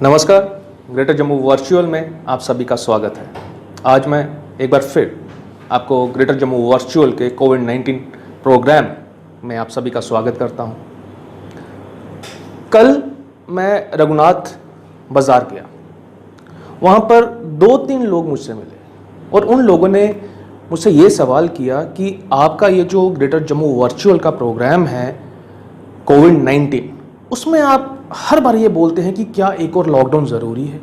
नमस्कार, greater Jammu virtual में आप सभी का स्वागत है। आज मैं एक बार फिर आपको ग्रेटर जम्मू वर्चुअल के कोविड-19 प्रोग्राम में आप सभी का स्वागत करता हूं। कल मैं रघुनाथ बाज़ार गया, वहां पर 2-3 लोग मुझसे मिले और उन लोगों ने मुझसे ये सवाल किया कि आपका ये जो ग्रेटर जम्मू वर्चुअल का प्रोग्राम है कोविड-19, उसमें आप हर बार ये बोलते हैं कि क्या एक और लॉकडाउन ज़रूरी है।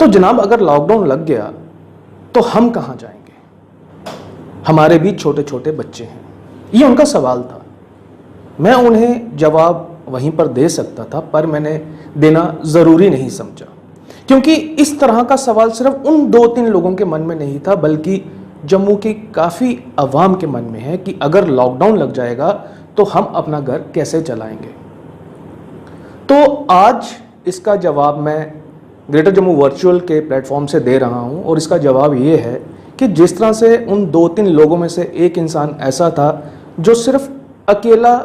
तो जनाब, अगर लॉकडाउन लग गया तो हम कहाँ जाएंगे? हमारे भी छोटे छोटे बच्चे हैं। ये उनका सवाल था। मैं उन्हें जवाब वहीं पर दे सकता था, पर मैंने देना ज़रूरी नहीं समझा, क्योंकि इस तरह का सवाल सिर्फ उन 2-3 लोगों के मन में नहीं था, बल्कि जम्मू की काफ़ी आवाम के मन में है कि अगर लॉकडाउन लग जाएगा तो हम अपना घर कैसे चलाएंगे। तो आज इसका जवाब मैं ग्रेटर जम्मू वर्चुअल के प्लेटफॉर्म से दे रहा हूं, और इसका जवाब ये है कि जिस तरह से उन 2-3 लोगों में से एक इंसान ऐसा था जो सिर्फ अकेला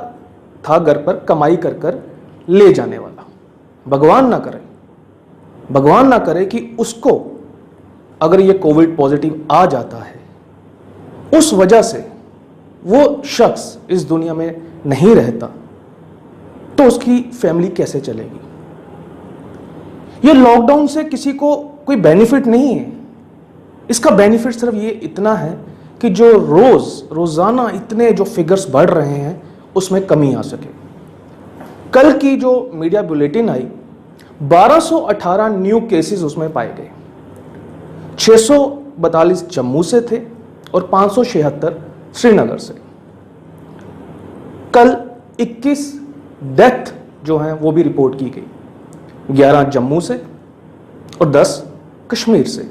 था घर पर कमाई कर कर ले जाने वाला। भगवान ना करे कि उसको अगर ये कोविड पॉजिटिव आ जाता है, उस वजह से वो शख्स इस दुनिया में नहीं रहता, तो उसकी फैमिली कैसे चलेगी। ये लॉकडाउन से किसी को कोई बेनिफिट नहीं है। इसका बेनिफिट सिर्फ ये इतना है कि जो रोजाना इतने जो फिगर्स बढ़ रहे हैं उसमें कमी आ सके। कल की जो मीडिया बुलेटिन आई, 1218 न्यू केसेस उसमें पाए गए। 642 जम्मू से थे और 576 श्रीनगर से। कल 21 डेथ जो हैं वो भी रिपोर्ट की गई, 11 जम्मू से और 10 कश्मीर से।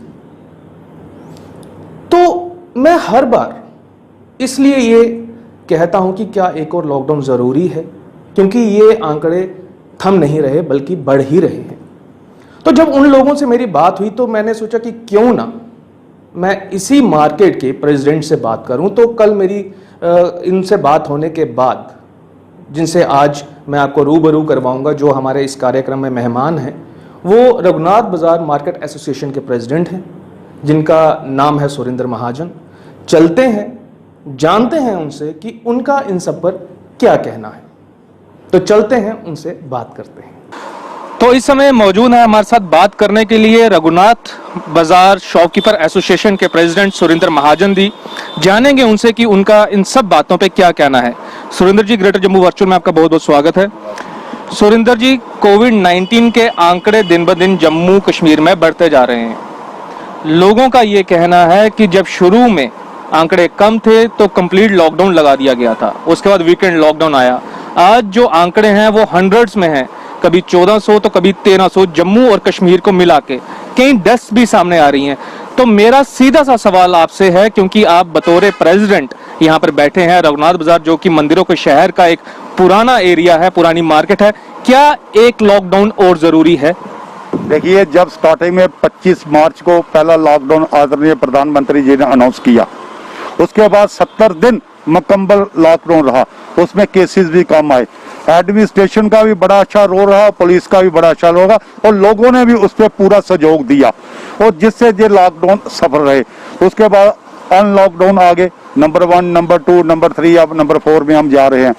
तो मैं हर बार इसलिए ये कहता हूं कि क्या एक और लॉकडाउन ज़रूरी है, क्योंकि ये आंकड़े थम नहीं रहे बल्कि बढ़ ही रहे हैं। तो जब उन लोगों से मेरी बात हुई तो मैंने सोचा कि क्यों ना मैं इसी मार्केट के प्रेसिडेंट से बात करूं। तो कल मेरी इनसे बात होने के बाद, जिनसे आज मैं आपको रूबरू करवाऊंगा, जो हमारे इस कार्यक्रम में मेहमान हैं, वो रघुनाथ बाज़ार मार्केट एसोसिएशन के प्रेसिडेंट हैं, जिनका नाम है सुरेंद्र महाजन। चलते हैं, जानते हैं उनसे कि उनका इन सब पर क्या कहना है। तो चलते हैं, उनसे बात करते हैं। तो इस समय मौजूद है हमारे साथ बात करने के लिए रघुनाथ बाजार शॉपकीपर एसोसिएशन के प्रेसिडेंट सुरेंद्र महाजन जी। जानेंगे उनसे कि उनका इन सब बातों पे क्या कहना है। सुरेंद्र जी, ग्रेटर जम्मू वर्चुअल में आपका बहुत बहुत स्वागत है। सुरेंद्र जी, कोविड-19 के आंकड़े दिन ब दिन जम्मू कश्मीर में बढ़ते जा रहे हैं। लोगों का ये कहना है कि जब शुरू में आंकड़े कम थे तो कंप्लीट लॉकडाउन लगा दिया गया था, उसके बाद वीकेंड लॉकडाउन आया। आज जो आंकड़े हैं वो हंड्रेड्स में हैं, कभी 1400 तो कभी 1300 जम्मू और कश्मीर को मिला के। कई डेथ्स भी सामने आ रही हैं। तो मेरा सीधा सा सवाल आपसे है, क्योंकि आप बतौर प्रेसिडेंट यहाँ पर बैठे हैं, रघुनाथ बाजार जो कि मंदिरों के शहर का एक पुराना एरिया है, पुरानी मार्केट है, क्या एक लॉकडाउन और जरूरी है? देखिए, जब स्टार्टिंग में 25 मार्च को पहला लॉकडाउन आदरणीय प्रधानमंत्री जी ने अनाउंस किया, उसके बाद 70 दिन मुकम्मल लॉकडाउन रहा, उसमें केसेस भी कम आए। एडमिनिस्ट्रेशन का भी बड़ा अच्छा रोल रहा, पुलिस का भी बड़ा अच्छा रोल रहा, और लोगों ने भी उस पर पूरा सहयोग दिया, और जिससे ये लॉकडाउन सफल रहे। उसके बाद अनलॉकडाउन आगे नंबर 1, नंबर 2, नंबर 3, अब नंबर 4 में हम जा रहे हैं।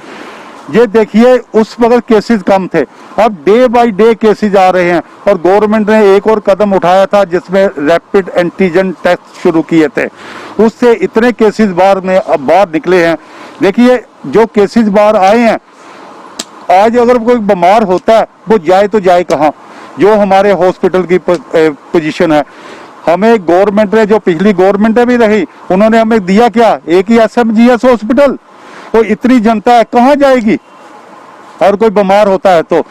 ये देखिए, उस वक्त केसेस कम थे, अब डे बाय डे केसेस आ रहे हैं, और गवर्नमेंट ने एक और कदम उठाया था जिसमें रैपिड एंटीजन टेस्ट शुरू किए थे, उससे इतने केसेस बाहर निकले हैं। देखिए, जो केसेस बाहर आए हैं, आज अगर कोई बीमार होता है वो जाए तो जाए कहाँ? जो हमारे हॉस्पिटल की पोजीशन है, हमें गवर्नमेंट ने, जो पिछली गवर्नमेंट भी रही, उन्होंने हमें दिया क्या? एक ही SMGS हॉस्पिटल। तो इतनी जनता है, कहाँ जाएगी? और कोई बीमार होता है तो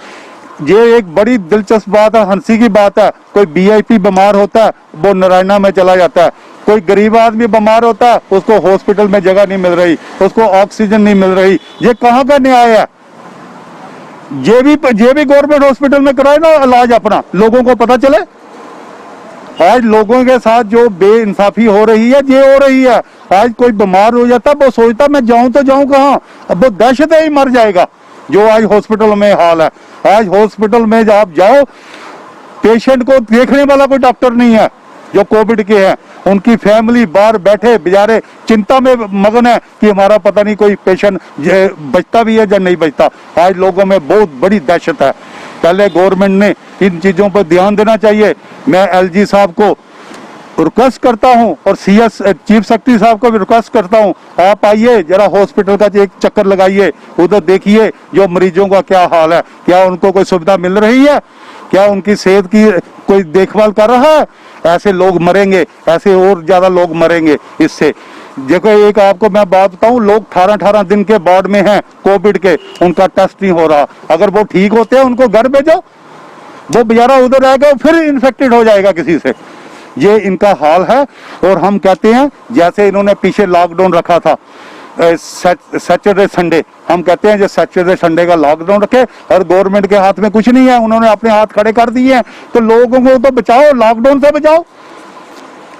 ये एक बड़ी दिलचस्प बात है, हंसी की बात है। कोई VIP बीमार होता है वो नारायणा में चला जाता है, कोई गरीब आदमी बीमार होता है उसको हॉस्पिटल में जगह नहीं मिल रही, उसको ऑक्सीजन नहीं मिल रही। ये कहाँ का न्याय है? ये भी गवर्नमेंट हॉस्पिटल में कराए ना इलाज अपना, लोगों को पता चले। आज लोगों के साथ जो बेइंसाफी हो रही है ये हो रही है। आज कोई बीमार हो जाता वो सोचता मैं जाऊं तो जाऊं कहां, अब वो दहशत ही मर जाएगा। जो आज हॉस्पिटल में हाल है, आज हॉस्पिटल में जब आप जाओ पेशेंट को देखने वाला कोई डॉक्टर नहीं है। जो कोविड के हैं उनकी फैमिली बाहर बैठे बेचारे चिंता में मगन है कि हमारा पता नहीं कोई पेशेंट बचता भी है या नहीं बचता। आज लोगों में बहुत बड़ी दहशत है। पहले गवर्नमेंट ने इन चीजों पर ध्यान देना चाहिए। मैं एलजी साहब को रिक्वेस्ट करता हूं और सीएस चीफ सेक्रेटरी साहब को भी रिक्वेस्ट करता हूं, आप आइए जरा हॉस्पिटल का एक चक्कर लगाइए, उधर देखिए जो मरीजों का क्या हाल है, क्या उनको कोई सुविधा मिल रही है, क्या उनकी सेहत की कोई देखभाल कर रहा है। ऐसे लोग मरेंगे, ऐसे और ज्यादा लोग मरेंगे इससे। देखो एक आपको मैं बात बताऊं, लोग 18 दिन के वार्ड में हैं कोविड के, उनका टेस्ट नहीं हो रहा। अगर वो ठीक होते हैं उनको घर भेजो, वो बेचारा उधर रहेगा फिर इन्फेक्टेड हो जाएगा किसी से। ये इनका हाल है। और हम कहते हैं जैसे इन्होंने पीछे लॉकडाउन रखा था सैटरडे संडे, हम कहते हैं जो सैटरडे संडे का लॉकडाउन रखे और गवर्नमेंट के हाथ में कुछ नहीं है, उन्होंने अपने हाथ खड़े कर दिए हैं, तो लोगों को तो बचाओ, लॉकडाउन से बचाओ।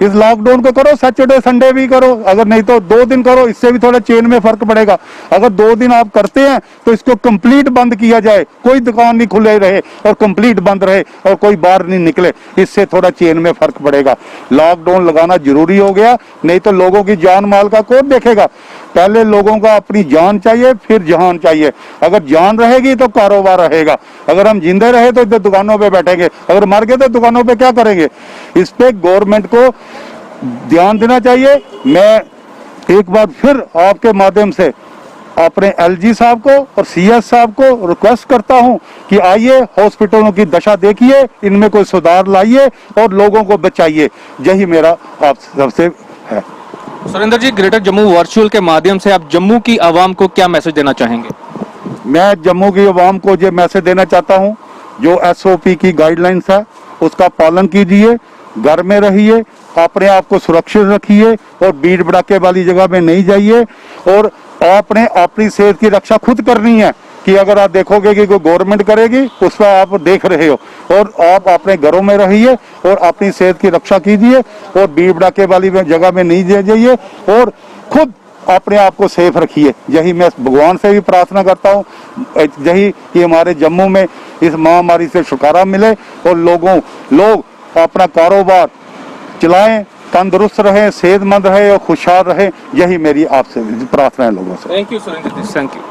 इस लॉकडाउन को करो, सैटरडे संडे भी करो, अगर नहीं तो 2 दिन करो, इससे भी थोड़ा चेन में फर्क पड़ेगा। अगर 2 दिन आप करते हैं तो इसको कंप्लीट बंद किया जाए, कोई दुकान नहीं खुले रहे और कंप्लीट बंद रहे और कोई बाहर नहीं निकले, इससे थोड़ा चेन में फर्क पड़ेगा। लॉकडाउन लगाना जरूरी हो गया, नहीं तो लोगों की जान माल का कौन देखेगा। पहले लोगों का अपनी जान चाहिए, फिर जहान चाहिए। अगर जान रहेगी तो कारोबार रहेगा, अगर हम जिंदे रहे तो इधर दुकानों पे बैठेंगे, अगर मर गए तो दुकानों पे क्या करेंगे। इस पे गवर्नमेंट को ध्यान देना चाहिए। मैं एक बार फिर आपके माध्यम से अपने एलजी साहब को और सीएस साहब को रिक्वेस्ट करता हूं कि आइए हॉस्पिटलों की दशा देखिए, इनमें कोई सुधार लाइए और लोगों को बचाइए। यही मेरा आप सबसे है। सुरेंद्र जी, ग्रेटर जम्मू वर्चुअल के माध्यम से आप जम्मू की आवाम को क्या मैसेज देना चाहेंगे? मैं जम्मू की आवाम को ये मैसेज देना चाहता हूं, जो एसओपी की गाइडलाइंस है उसका पालन कीजिए, घर में रहिए, अपने आप को सुरक्षित रखिए और भीड़ भड़ाके वाली जगह में नहीं जाइए। और आपने अपनी सेहत की रक्षा खुद करनी है कि अगर आप देखोगे कि कोई गवर्नमेंट करेगी उस पर आप देख रहे हो, और आप अपने घरों में रहिए और अपनी सेहत की रक्षा कीजिए और भीड़ भड़ाके वाली जगह में नहीं जाइए और खुद अपने आप को सेफ रखिए। यही मैं भगवान से भी प्रार्थना करता हूँ, यही कि हमारे जम्मू में इस महामारी से छुटकारा मिले और लोग अपना कारोबार चलाएं, तंदुरुस्त रहें, सेहतमंद रहे और खुशहाल रहें। यही मेरी आपसे प्रार्थना है लोगों से। Thank you Surendra ji, thank you.